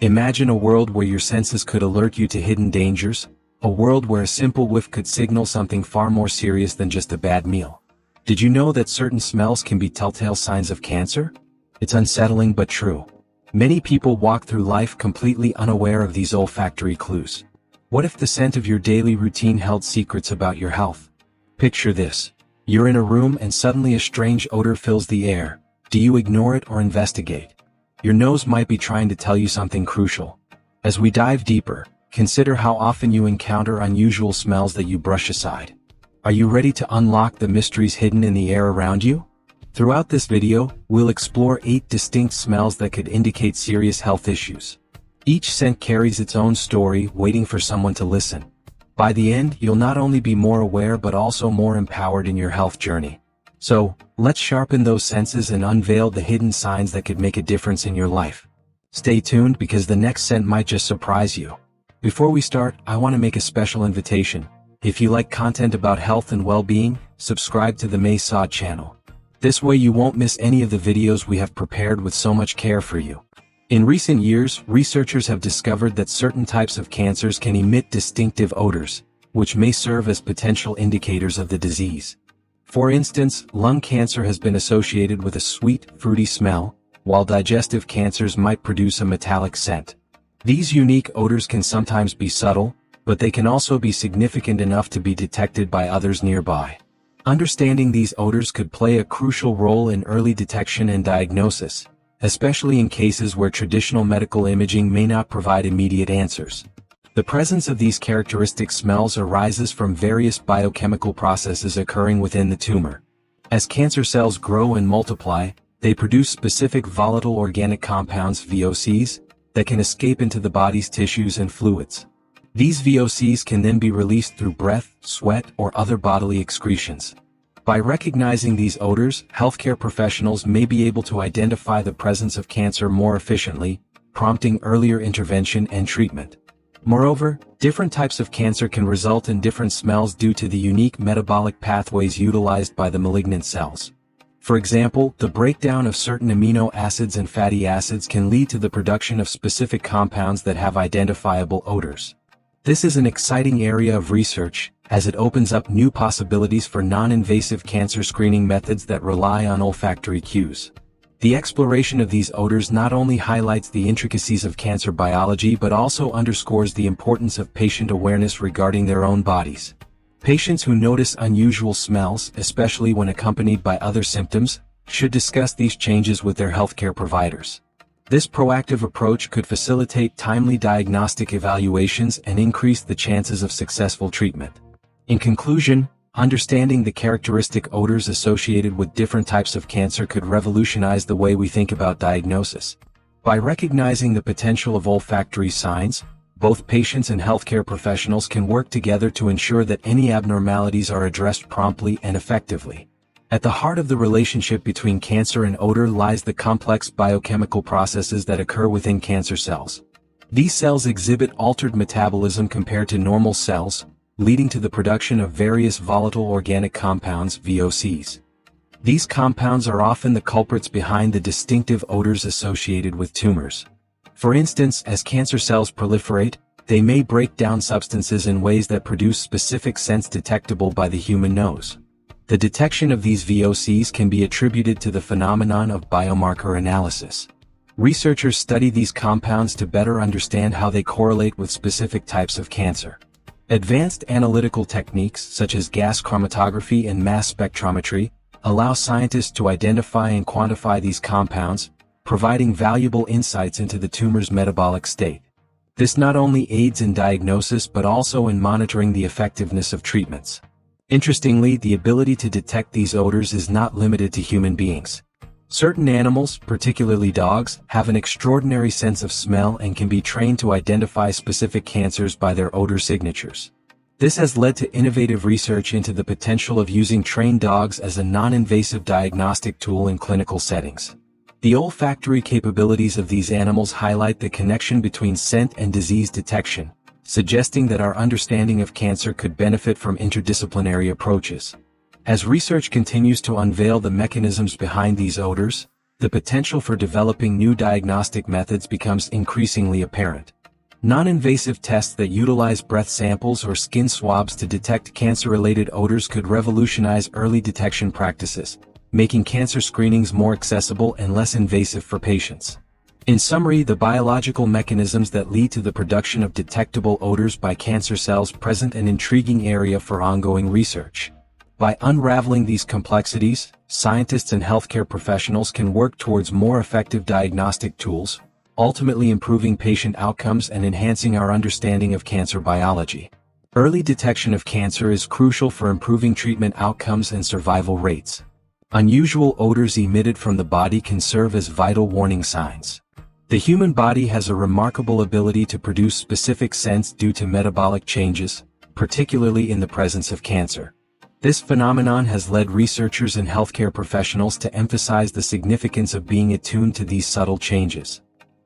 Imagine a world where your senses could alert you to hidden dangers, a world where a simple whiff could signal something far more serious than just a bad meal. Did you know that certain smells can be telltale signs of cancer? It's unsettling but true. Many people walk through life completely unaware of these olfactory clues. What if the scent of your daily routine held secrets about your health? Picture this. You're in a room and suddenly a strange odor fills the air. Do you ignore it or investigate? Your nose might be trying to tell you something crucial. As we dive deeper, consider how often you encounter unusual smells that you brush aside. Are you ready to unlock the mysteries hidden in the air around you? Throughout this video, we'll explore 8 distinct smells that could indicate serious health issues. Each scent carries its own story, waiting for someone to listen. By the end, you'll not only be more aware but also more empowered in your health journey. So, let's sharpen those senses and unveil the hidden signs that could make a difference in your life. Stay tuned because the next scent might just surprise you. Before we start, I want to make a special invitation. If you like content about health and well-being, subscribe to the Maysod channel. This way you won't miss any of the videos we have prepared with so much care for you. In recent years, researchers have discovered that certain types of cancers can emit distinctive odors, which may serve as potential indicators of the disease. For instance, lung cancer has been associated with a sweet, fruity smell, while digestive cancers might produce a metallic scent. These unique odors can sometimes be subtle, but they can also be significant enough to be detected by others nearby. Understanding these odors could play a crucial role in early detection and diagnosis, especially in cases where traditional medical imaging may not provide immediate answers. The presence of these characteristic smells arises from various biochemical processes occurring within the tumor. As cancer cells grow and multiply, they produce specific volatile organic compounds, VOCs, that can escape into the body's tissues and fluids. These VOCs can then be released through breath, sweat, or other bodily excretions. By recognizing these odors, healthcare professionals may be able to identify the presence of cancer more efficiently, prompting earlier intervention and treatment. Moreover, different types of cancer can result in different smells due to the unique metabolic pathways utilized by the malignant cells. For example, the breakdown of certain amino acids and fatty acids can lead to the production of specific compounds that have identifiable odors. This is an exciting area of research, as it opens up new possibilities for non-invasive cancer screening methods that rely on olfactory cues. The exploration of these odors not only highlights the intricacies of cancer biology but also underscores the importance of patient awareness regarding their own bodies. Patients who notice unusual smells, especially when accompanied by other symptoms, should discuss these changes with their healthcare providers. This proactive approach could facilitate timely diagnostic evaluations and increase the chances of successful treatment. In conclusion, understanding the characteristic odors associated with different types of cancer could revolutionize the way we think about diagnosis. By recognizing the potential of olfactory signs, both patients and healthcare professionals can work together to ensure that any abnormalities are addressed promptly and effectively. At the heart of the relationship between cancer and odor lies the complex biochemical processes that occur within cancer cells. These cells exhibit altered metabolism compared to normal cells, leading to the production of various volatile organic compounds, VOCs. These compounds are often the culprits behind the distinctive odors associated with tumors. For instance, as cancer cells proliferate, they may break down substances in ways that produce specific scents detectable by the human nose. The detection of these VOCs can be attributed to the phenomenon of biomarker analysis. Researchers study these compounds to better understand how they correlate with specific types of cancer. Advanced analytical techniques such as gas chromatography and mass spectrometry allow scientists to identify and quantify these compounds, providing valuable insights into the tumor's metabolic state. This not only aids in diagnosis but also in monitoring the effectiveness of treatments. Interestingly, the ability to detect these odors is not limited to human beings. Certain animals, particularly dogs, have an extraordinary sense of smell and can be trained to identify specific cancers by their odor signatures. This has led to innovative research into the potential of using trained dogs as a non-invasive diagnostic tool in clinical settings. The olfactory capabilities of these animals highlight the connection between scent and disease detection, suggesting that our understanding of cancer could benefit from interdisciplinary approaches. As research continues to unveil the mechanisms behind these odors, the potential for developing new diagnostic methods becomes increasingly apparent. Non-invasive tests that utilize breath samples or skin swabs to detect cancer-related odors could revolutionize early detection practices, making cancer screenings more accessible and less invasive for patients. In summary, the biological mechanisms that lead to the production of detectable odors by cancer cells present an intriguing area for ongoing research. By unraveling these complexities, scientists and healthcare professionals can work towards more effective diagnostic tools, ultimately improving patient outcomes and enhancing our understanding of cancer biology. Early detection of cancer is crucial for improving treatment outcomes and survival rates. Unusual odors emitted from the body can serve as vital warning signs. The human body has a remarkable ability to produce specific scents due to metabolic changes, particularly in the presence of cancer. This phenomenon has led researchers and healthcare professionals to emphasize the significance of being attuned to these subtle changes.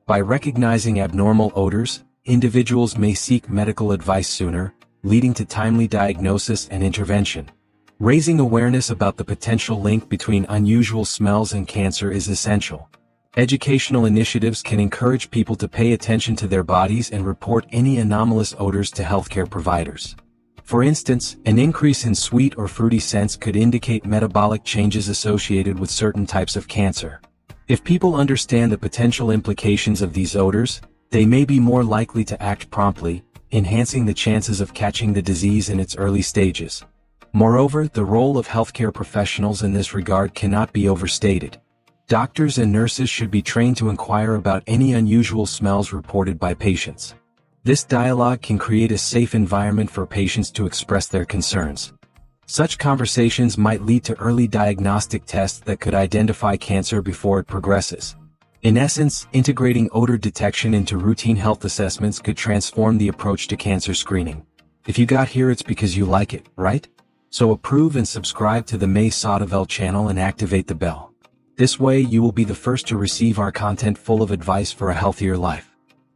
By recognizing abnormal odors, individuals may seek medical advice sooner, leading to timely diagnosis and intervention. Raising awareness about the potential link between unusual smells and cancer is essential. Educational initiatives can encourage people to pay attention to their bodies and report any anomalous odors to healthcare providers. For instance, an increase in sweet or fruity scents could indicate metabolic changes associated with certain types of cancer. If people understand the potential implications of these odors, they may be more likely to act promptly, enhancing the chances of catching the disease in its early stages. Moreover, the role of healthcare professionals in this regard cannot be overstated. Doctors and nurses should be trained to inquire about any unusual smells reported by patients. This dialogue can create a safe environment for patients to express their concerns. Such conversations might lead to early diagnostic tests that could identify cancer before it progresses. In essence, integrating odor detection into routine health assessments could transform the approach to cancer screening. If you got here, it's because you like it, right? So approve and subscribe to the May Saudevel channel and activate the bell. This way you will be the first to receive our content full of advice for a healthier life.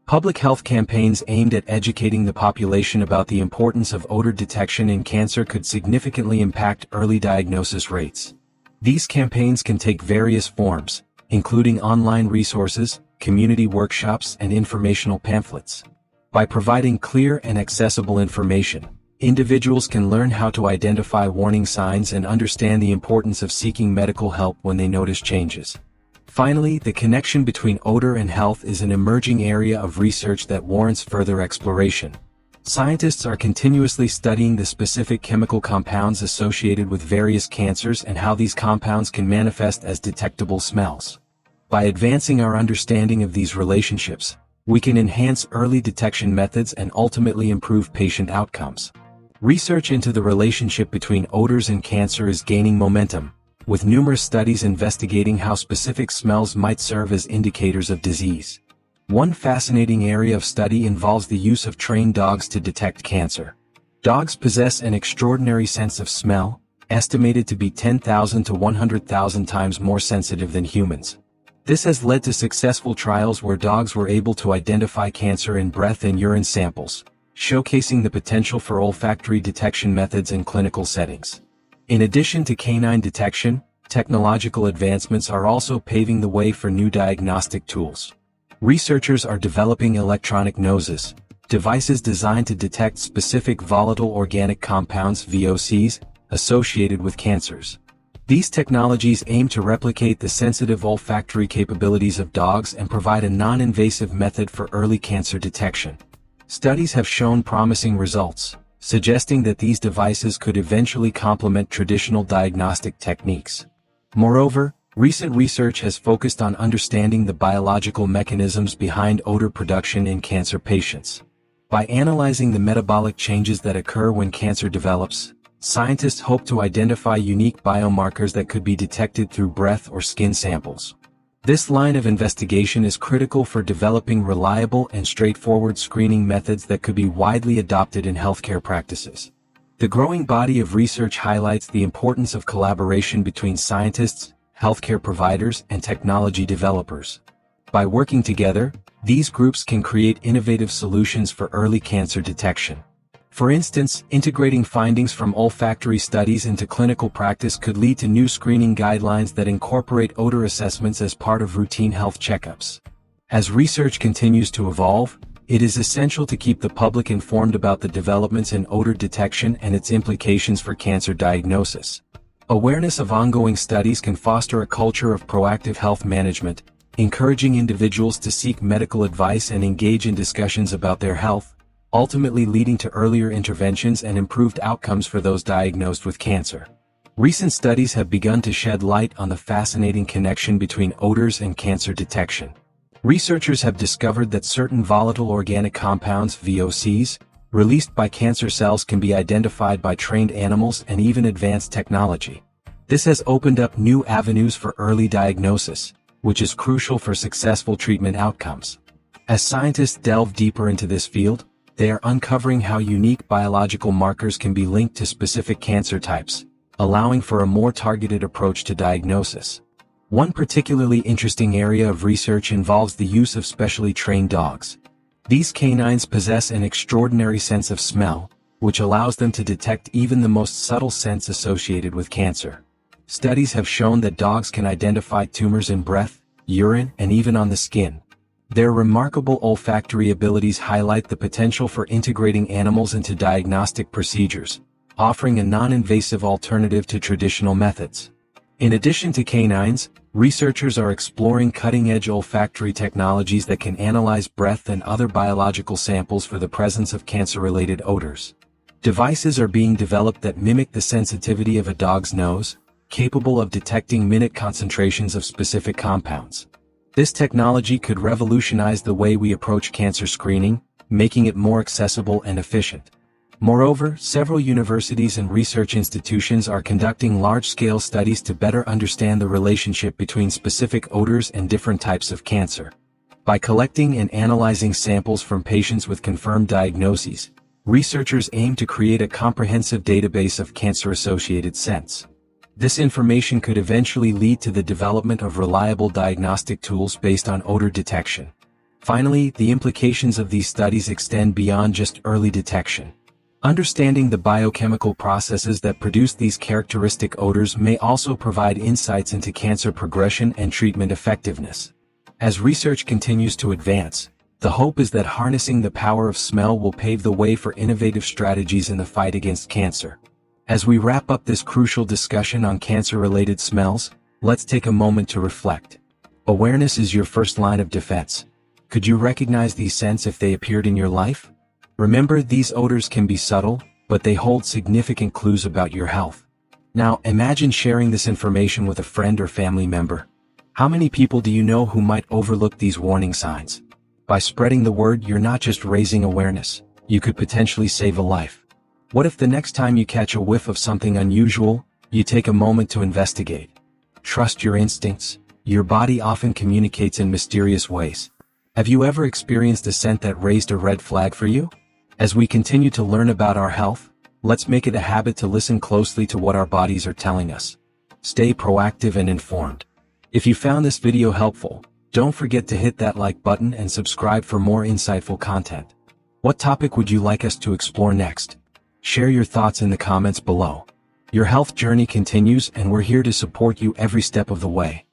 Public health campaigns aimed at educating the population about the importance of odor detection in cancer could significantly impact early diagnosis rates. These campaigns can take various forms, including online resources, community workshops, and informational pamphlets. By providing clear and accessible information, individuals can learn how to identify warning signs and understand the importance of seeking medical help when they notice changes. Finally, the connection between odor and health is an emerging area of research that warrants further exploration. Scientists are continuously studying the specific chemical compounds associated with various cancers and how these compounds can manifest as detectable smells. By advancing our understanding of these relationships, we can enhance early detection methods and ultimately improve patient outcomes. Research into the relationship between odors and cancer is gaining momentum, with numerous studies investigating how specific smells might serve as indicators of disease. One fascinating area of study involves the use of trained dogs to detect cancer. Dogs possess an extraordinary sense of smell, estimated to be 10,000 to 100,000 times more sensitive than humans. This has led to successful trials where dogs were able to identify cancer in breath and urine samples, showcasing the potential for olfactory detection methods in clinical settings. In addition to canine detection, technological advancements are also paving the way for new diagnostic tools. Researchers are developing electronic noses, devices designed to detect specific volatile organic compounds (VOCs) associated with cancers. These technologies aim to replicate the sensitive olfactory capabilities of dogs and provide a non-invasive method for early cancer detection. Studies have shown promising results, suggesting that these devices could eventually complement traditional diagnostic techniques. Moreover, recent research has focused on understanding the biological mechanisms behind odor production in cancer patients. By analyzing the metabolic changes that occur when cancer develops, scientists hope to identify unique biomarkers that could be detected through breath or skin samples. This line of investigation is critical for developing reliable and straightforward screening methods that could be widely adopted in healthcare practices. The growing body of research highlights the importance of collaboration between scientists, healthcare providers, and technology developers. By working together, these groups can create innovative solutions for early cancer detection. For instance, integrating findings from olfactory studies into clinical practice could lead to new screening guidelines that incorporate odor assessments as part of routine health checkups. As research continues to evolve, it is essential to keep the public informed about the developments in odor detection and its implications for cancer diagnosis. Awareness of ongoing studies can foster a culture of proactive health management, encouraging individuals to seek medical advice and engage in discussions about their health, ultimately leading to earlier interventions and improved outcomes for those diagnosed with cancer. Recent studies have begun to shed light on the fascinating connection between odors and cancer detection. Researchers have discovered that certain volatile organic compounds, VOCs, released by cancer cells can be identified by trained animals and even advanced technology. This has opened up new avenues for early diagnosis, which is crucial for successful treatment outcomes. As scientists delve deeper into this field, they are uncovering how unique biological markers can be linked to specific cancer types, allowing for a more targeted approach to diagnosis. One particularly interesting area of research involves the use of specially trained dogs. These canines possess an extraordinary sense of smell, which allows them to detect even the most subtle scents associated with cancer. Studies have shown that dogs can identify tumors in breath, urine, and even on the skin. Their remarkable olfactory abilities highlight the potential for integrating animals into diagnostic procedures, offering a non-invasive alternative to traditional methods. In addition to canines, researchers are exploring cutting-edge olfactory technologies that can analyze breath and other biological samples for the presence of cancer-related odors. Devices are being developed that mimic the sensitivity of a dog's nose, capable of detecting minute concentrations of specific compounds. This technology could revolutionize the way we approach cancer screening, making it more accessible and efficient. Moreover, several universities and research institutions are conducting large-scale studies to better understand the relationship between specific odors and different types of cancer. By collecting and analyzing samples from patients with confirmed diagnoses, researchers aim to create a comprehensive database of cancer-associated scents. This information could eventually lead to the development of reliable diagnostic tools based on odor detection. Finally, the implications of these studies extend beyond just early detection. Understanding the biochemical processes that produce these characteristic odors may also provide insights into cancer progression and treatment effectiveness. As research continues to advance, the hope is that harnessing the power of smell will pave the way for innovative strategies in the fight against cancer. As we wrap up this crucial discussion on cancer-related smells, let's take a moment to reflect. Awareness is your first line of defense. Could you recognize these scents if they appeared in your life? Remember, these odors can be subtle, but they hold significant clues about your health. Now, imagine sharing this information with a friend or family member. How many people do you know who might overlook these warning signs? By spreading the word, you're not just raising awareness, you could potentially save a life. What if the next time you catch a whiff of something unusual, you take a moment to investigate? Trust your instincts. Your body often communicates in mysterious ways. Have you ever experienced a scent that raised a red flag for you? As we continue to learn about our health, let's make it a habit to listen closely to what our bodies are telling us. Stay proactive and informed. If you found this video helpful, don't forget to hit that like button and subscribe for more insightful content. What topic would you like us to explore next? Share your thoughts in the comments below. Your health journey continues, and we're here to support you every step of the way.